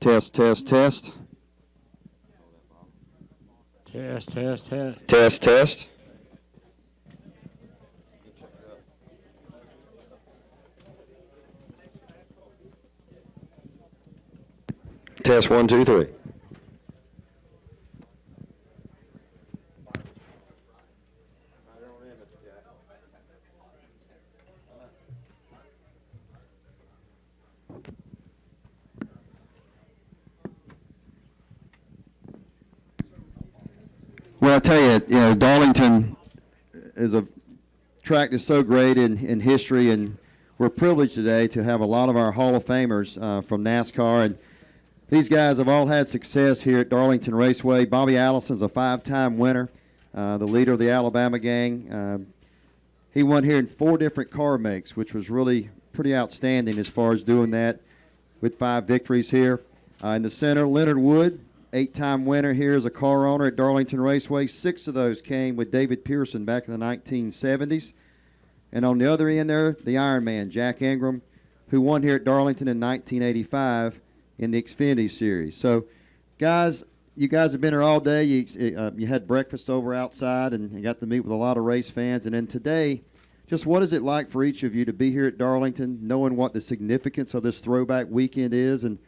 Test, test, test. Test, test, test. Test, test. Test 1, 2, 3. Well, I tell you, Darlington is a track that's so great in history, and we're privileged today to have a lot of our Hall of Famers from NASCAR, and these guys have all had success here at Darlington Raceway. Bobby Allison's a 5-time winner, the leader of the Alabama gang. He won here in 4 different car makes, which was really pretty outstanding as far as doing that with 5 victories here. In the center, Leonard Wood, 8-time winner here as a car owner at Darlington Raceway. 6 of those came with David Pearson back in the 1970s. And on the other end there, the Iron Man, Jack Ingram, who won here at Darlington in 1985 in the Xfinity Series. So, guys, you guys have been here all day. You had breakfast over outside and got to meet with a lot of race fans. And then today, just what is it like for each of you to be here at Darlington, knowing what the significance of this throwback weekend is? And,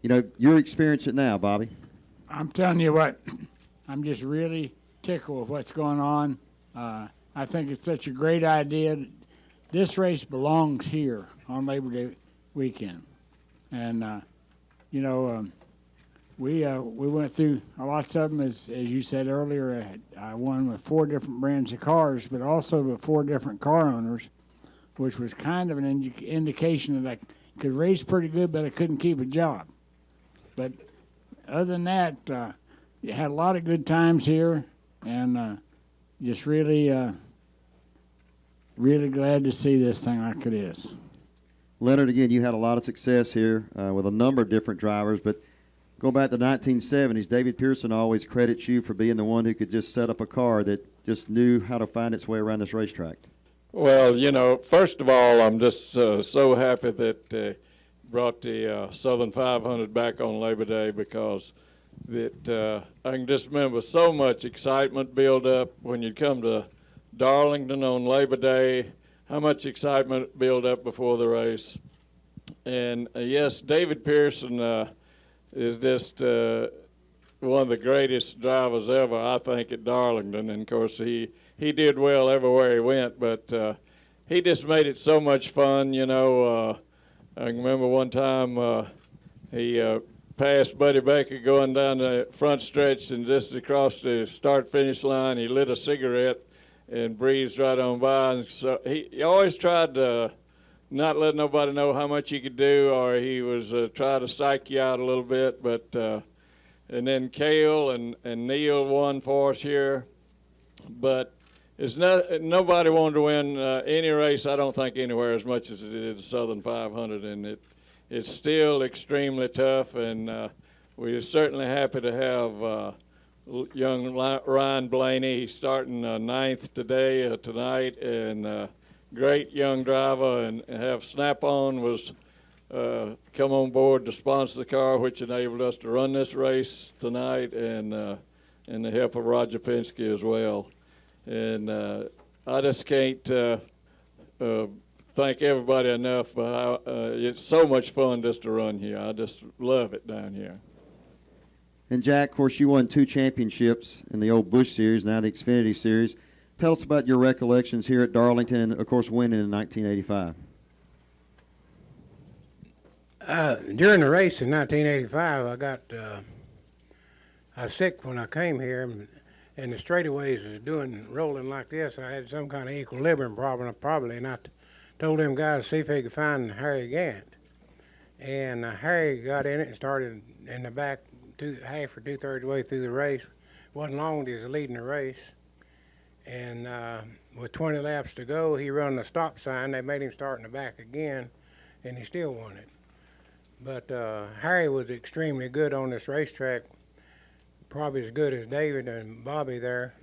your experience it now, Bobby. I'm telling you what, I'm just really tickled with what's going on. I think it's such a great idea. This race belongs here on Labor Day weekend. And, we went through lots of them, as you said earlier. I won with 4 different brands of cars, but also with 4 different car owners, which was kind of an indication that I could race pretty good, but I couldn't keep a job. But other than that, you had a lot of good times here, and just really, really glad to see this thing like it is. Leonard, again, you had a lot of success here with a number of different drivers, but go back to the 1970s, David Pearson always credits you for being the one who could just set up a car that just knew how to find its way around this racetrack. Well, first of all, I'm just so happy that brought the Southern 500 back on Labor Day, because I can just remember so much excitement build up when you come to Darlington on Labor Day, how much excitement build up before the race. And yes, David Pearson is just one of the greatest drivers ever, I think, at Darlington. And of course, he did well everywhere he went, but he just made it so much fun. I can remember one time he passed Buddy Baker going down the front stretch, and just across the start-finish line, he lit a cigarette and breezed right on by. And so he always tried to not let nobody know how much he could do, or he was trying to psych you out a little bit. But and then Cale and Neil won for us here. But nobody wanted to win any race, I don't think, anywhere as much as it did the Southern 500, and it's still extremely tough, and we're certainly happy to have young Ryan Blaney. He's starting 9th tonight, and great young driver, and have Snap-on was come on board to sponsor the car, which enabled us to run this race tonight, and the help of Roger Penske as well. And I just can't thank everybody enough for how it's so much fun just to run here. I just love it down here. And Jack, of course, you won 2 championships in the old Busch Series, now the Xfinity Series. Tell us about your recollections here at Darlington, and of course winning in 1985. During the race in 1985, I was sick when I came here, and the straightaways was rolling like this. I had some kind of equilibrium problem probably, and I told them guys to see if they could find Harry Gant. And Harry got in it and started in the back half or 2/3 way through the race. It wasn't long he was leading the race. And with 20 laps to go, he run the stop sign. They made him start in the back again, and he still won it. But Harry was extremely good on this racetrack, probably as good as David and Bobby there.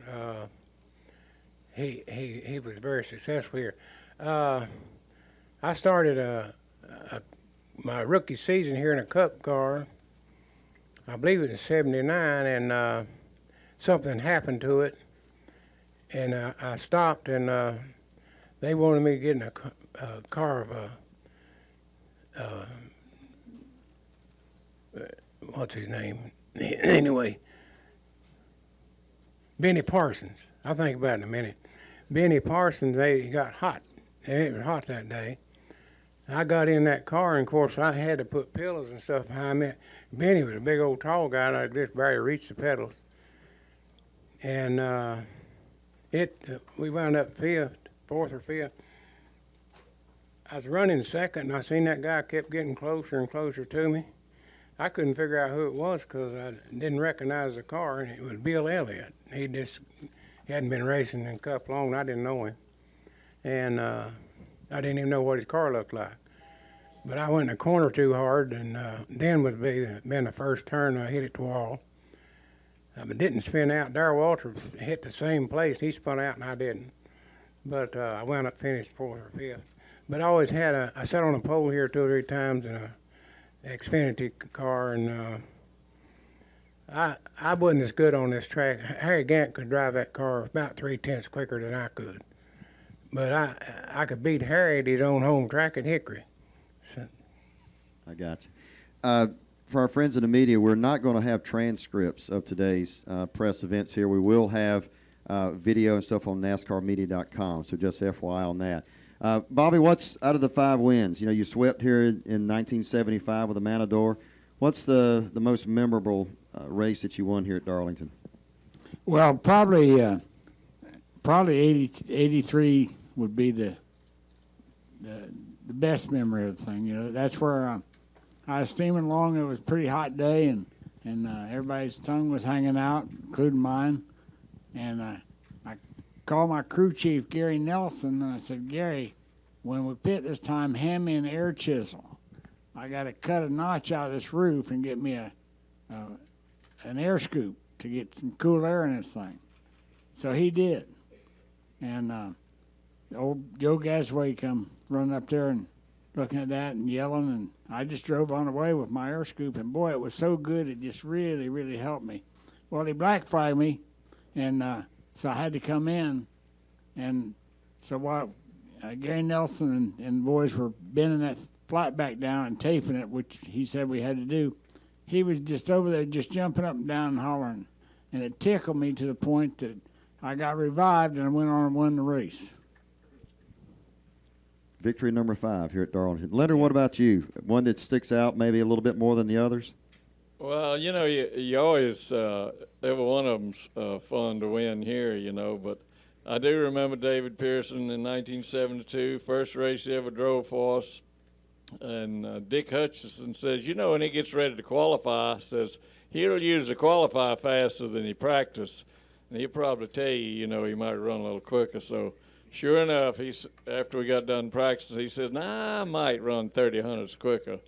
He was very successful here. I started my rookie season here in a Cup car, I believe it was 79, and something happened to it. And I stopped, and they wanted me to get in a car of what's his name? Anyway, Benny Parsons. I'll think about it in a minute. Benny Parsons, they got hot. It was hot that day. I got in that car, and of course I had to put pillows and stuff behind me. Benny was a big old tall guy, and I just barely reached the pedals. And we wound up fourth or fifth. I was running second, and I seen that guy kept getting closer and closer to me. I couldn't figure out who it was because I didn't recognize the car, and it was Bill Elliott. He hadn't been racing in Cup long, and I didn't know him. And I didn't even know what his car looked like. But I went in the corner too hard, and then would been the first turn I hit it to the wall. But didn't spin out. Darrell Walters hit the same place. He spun out, and I didn't. But I wound up finished fourth or fifth. But I always had I sat on a pole here 2 or 3 times in a Xfinity car, and I wasn't as good on this track. Harry Gant could drive that car about 3/10 quicker than I could. But I could beat Harry at his own home track at Hickory. So. I got you. For our friends in the media, we're not going to have transcripts of today's press events here. We will have video and stuff on NASCARmedia.com, so just FYI on that. Bobby, what's out of the 5 wins? You know, you swept here in 1975 with the Matador. What's the most memorable race that you won here at Darlington? Well, probably 83 would be the best memory of the thing. You know, that's where I was steaming along. It was a pretty hot day, and everybody's tongue was hanging out, including mine. And I called my crew chief, Gary Nelson, and I said, Gary, when we pit this time, hand me an air chisel. I got to cut a notch out of this roof and get me an air scoop to get some cool air in this thing. So he did. And old Joe Gasway come running up there and looking at that and yelling, and I just drove on the way with my air scoop, and boy, it was so good, it just really, really helped me. Well, he black flagged me, and so I had to come in, and so while Gary Nelson and the boys were bending that flat back down and taping it, which he said we had to do, he was just over there just jumping up and down and hollering, and it tickled me to the point that I got revived and I went on and won the race. Victory number 5 here at Darlington. Leonard, what about you? One that sticks out maybe a little bit more than the others? Well, you know, you always, every one of them's fun to win here, you know, but I do remember David Pearson in 1972, first race he ever drove for us, and Dick Hutchison says, you know, when he gets ready to qualify, says he'll usually qualify faster than he practiced, and he'll probably tell you, you know, he might run a little quicker. So sure enough, after we got done practicing, he says, nah, I might run 30/100s quicker.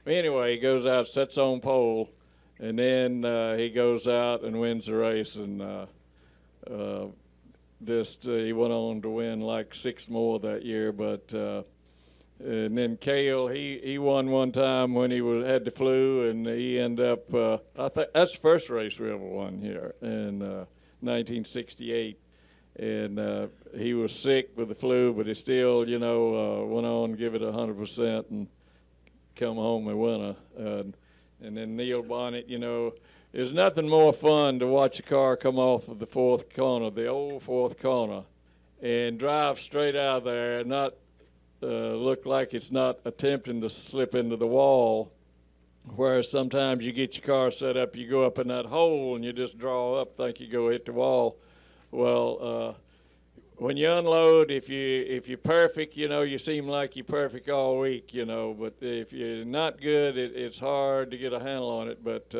Anyway, he goes out, sets on pole, and then he goes out and wins the race, and he went on to win like 6 more that year. But and then Cale, he won one time when he had the flu, and he ended up. I think that's the first race we ever won here in 1968. And he was sick with the flu, but he still, you know, went on and give it 100% and come home a winner. And then Neil Bonnet, you know, there's nothing more fun to watch a car come off of the 4th corner, the old 4th corner, and drive straight out of there and not look like it's not attempting to slip into the wall, whereas sometimes you get your car set up, you go up in that hole and you just draw up, think you go hit the wall. Well, when you unload, if you're perfect, you know, you seem like you're perfect all week, you know. But if you're not good, it's hard to get a handle on it. But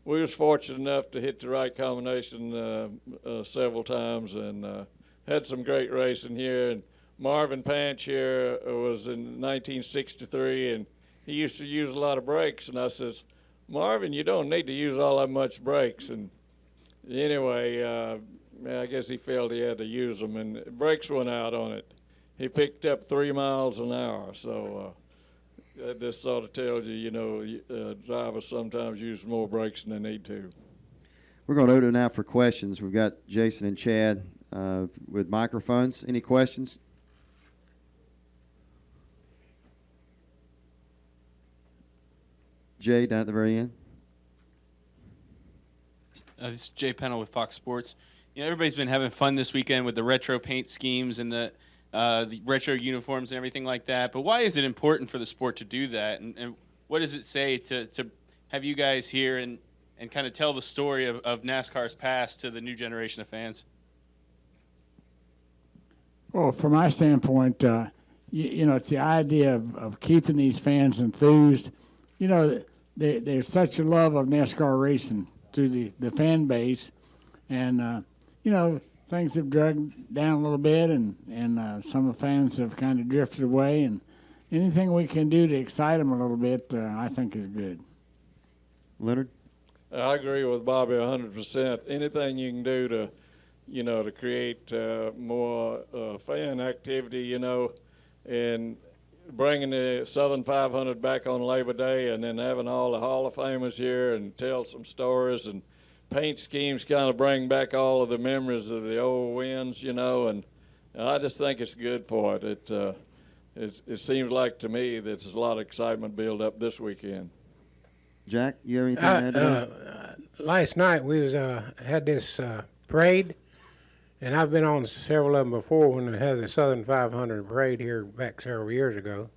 we was fortunate enough to hit the right combination several times, and had some great racing here. And Marvin Panch here was in 1963, and he used to use a lot of brakes. And I says, Marvin, you don't need to use all that much brakes. And anyway, I guess he felt he had to use them, and brakes went out on it. He picked up 3 miles an hour, so this sort of tells you, drivers sometimes use more brakes than they need to. We're going to open it now for questions. We've got Jason and Chad with microphones. Any questions? Jay, down at the very end. This is Jay Pennell with Fox Sports. Everybody's been having fun this weekend with the retro paint schemes and the retro uniforms and everything like that. But why is it important for the sport to do that? And what does it say to have you guys here and kind of tell the story of NASCAR's past to the new generation of fans? Well, from my standpoint, it's the idea of keeping these fans enthused. There's such a love of NASCAR racing through the fan base. And, things have dragged down a little bit, and some of the fans have kind of drifted away. And anything we can do to excite them a little bit, I think is good. Leonard? I agree with Bobby 100%. Anything you can do to, to create more fan activity, and bringing the Southern 500 back on Labor Day, and then having all the Hall of Famers here and tell some stories, and paint schemes kind of bring back all of the memories of the old wins, and I just think it's good for it. It seems like to me that there's a lot of excitement build up this weekend. Jack, you have anything to add to that? Last night we was had this parade, and I've been on several of them before when we had the Southern 500 parade here back several years ago.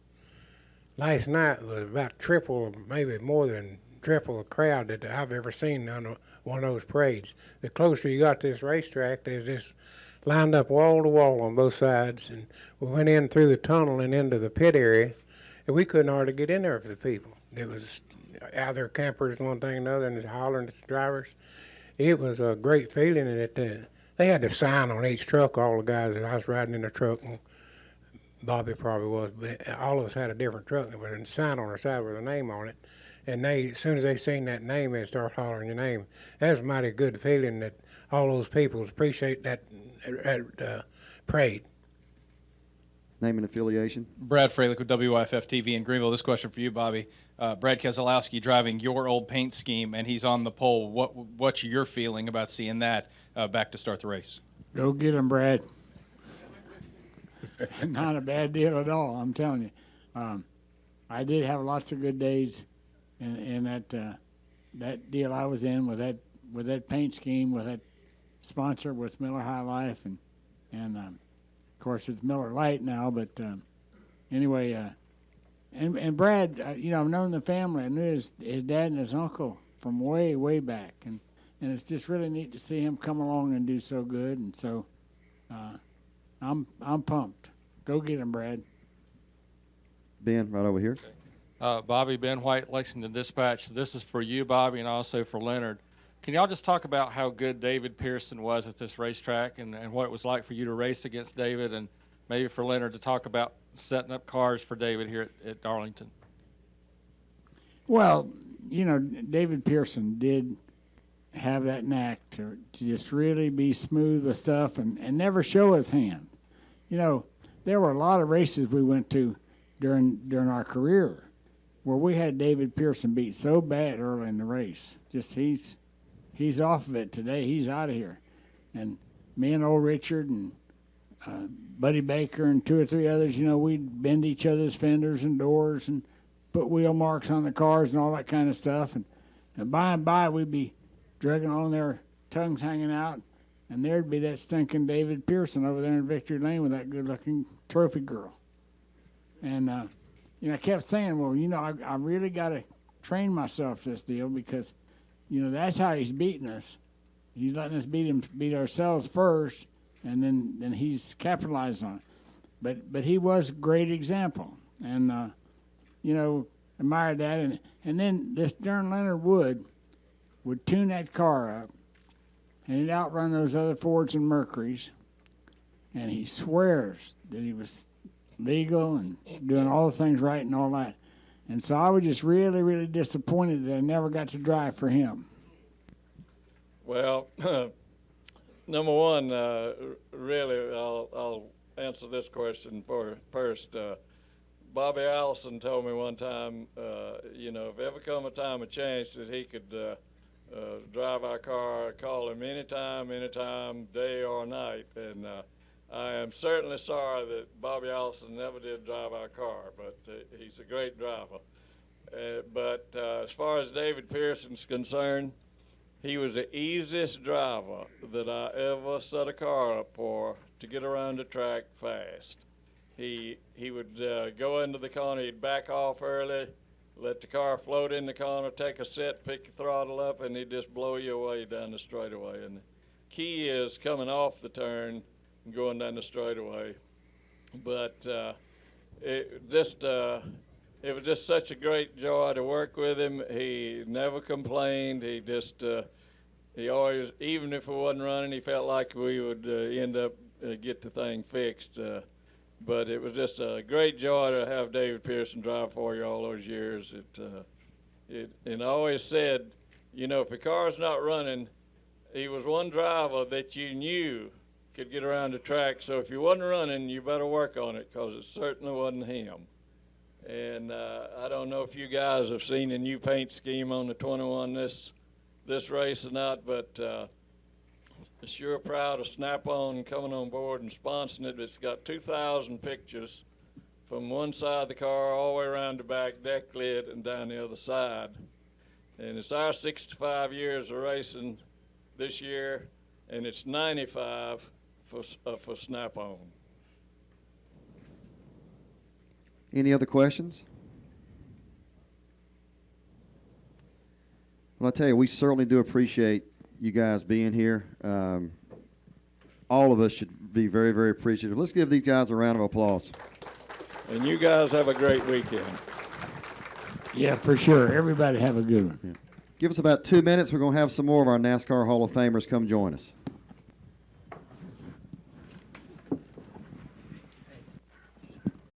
Last night was about triple, maybe more than triple the crowd that I've ever seen on one of those parades. The closer you got to this racetrack, there's this lined up wall to wall on both sides, and we went in through the tunnel and into the pit area, and we couldn't hardly get in there for the people. It was out there campers and one thing and another, and hollering at the drivers. It was a great feeling, and they had the sign on each truck, all the guys that I was riding in the truck, and Bobby probably was, but all of us had a different truck, and there was a sign on our side with a name on it. And as soon as they seen that name, they start hollering your name. That was a mighty good feeling that all those people appreciate that parade. Name and affiliation. Brad Fralick with WIFF TV in Greenville. This question for you, Bobby. Brad Keselowski driving your old paint scheme, and he's on the pole. What's your feeling about seeing that back to start the race? Go get him, Brad. Not a bad deal at all, I'm telling you. I did have lots of good days in that deal I was in with that paint scheme, with that sponsor with Miller High Life, and of course it's Miller Lite now. But anyway, and Brad, I've known the family. I knew his dad and his uncle from way back, and it's just really neat to see him come along and do so good. And so I'm pumped. Go get him, Brad. Ben, right over here. Bobby, Ben White, Lexington Dispatch. This is for you, Bobby, and also for Leonard. Can y'all just talk about how good David Pearson was at this racetrack and what it was like for you to race against David, and maybe for Leonard to talk about setting up cars for David here at Darlington? Well, David Pearson did have that knack to just really be smooth with stuff and never show his hand. There were a lot of races we went to during our career where we had David Pearson beat so bad early in the race. Just he's off of it today. He's out of here. And me and old Richard and Buddy Baker and two or three others, we'd bend each other's fenders and doors and put wheel marks on the cars and all that kind of stuff. And by and by, we'd be dragging on their tongues hanging out, and there'd be that stinking David Pearson over there in Victory Lane with that good-looking trophy girl. And, I kept saying, well, I really got to train myself this deal because, that's how he's beating us. He's letting us beat ourselves first, and then he's capitalized on it. But he was a great example, and, admired that. And then this darn Leonard would tune that car up, and he'd outrun those other Fords and Mercurys, and he swears that he was legal and doing all the things right and all that. And so I was just really, really disappointed that I never got to drive for him. Well, number one, really, I'll answer this question first. Bobby Allison told me one time, you know, if ever come a time of chance that he could drive our car, call him anytime, day or night. And I am certainly sorry that Bobby Allison never did drive our car, but he's a great driver. But as far as David Pearson's concerned, he was the easiest driver that I ever set a car up for to get around the track fast. He would go into the corner, he'd back off early, let the car float in the corner, take a set, pick the throttle up, and he'd just blow you away down the straightaway. And the key is coming off the turn and going down the straightaway. But it was just such a great joy to work with him. He never complained. He just he always, even if it wasn't running, he felt like we would end up get the thing fixed. But it was just a great joy to have David Pearson drive for you all those years. And I always said, you know, if the car's not running, he was one driver that you knew could get around the track. So if you wasn't running, you better work on it, because it certainly wasn't him. And I don't know if you guys have seen the new paint scheme on the 21 this race or not, but sure proud of Snap-on coming on board and sponsoring it. It's got 2,000 pictures from one side of the car all the way around the back deck lid and down the other side. And it's our 65 years of racing this year, and it's 95 for Snap-on. Any other questions? Well, I tell you, we certainly do appreciate you guys being here. All of us should be very, very appreciative. Let's give these guys a round of applause. And you guys have a great weekend. Yeah, for sure. Everybody have a good one. Yeah. Give us about 2 minutes. We're going to have some more of our NASCAR Hall of Famers come join us.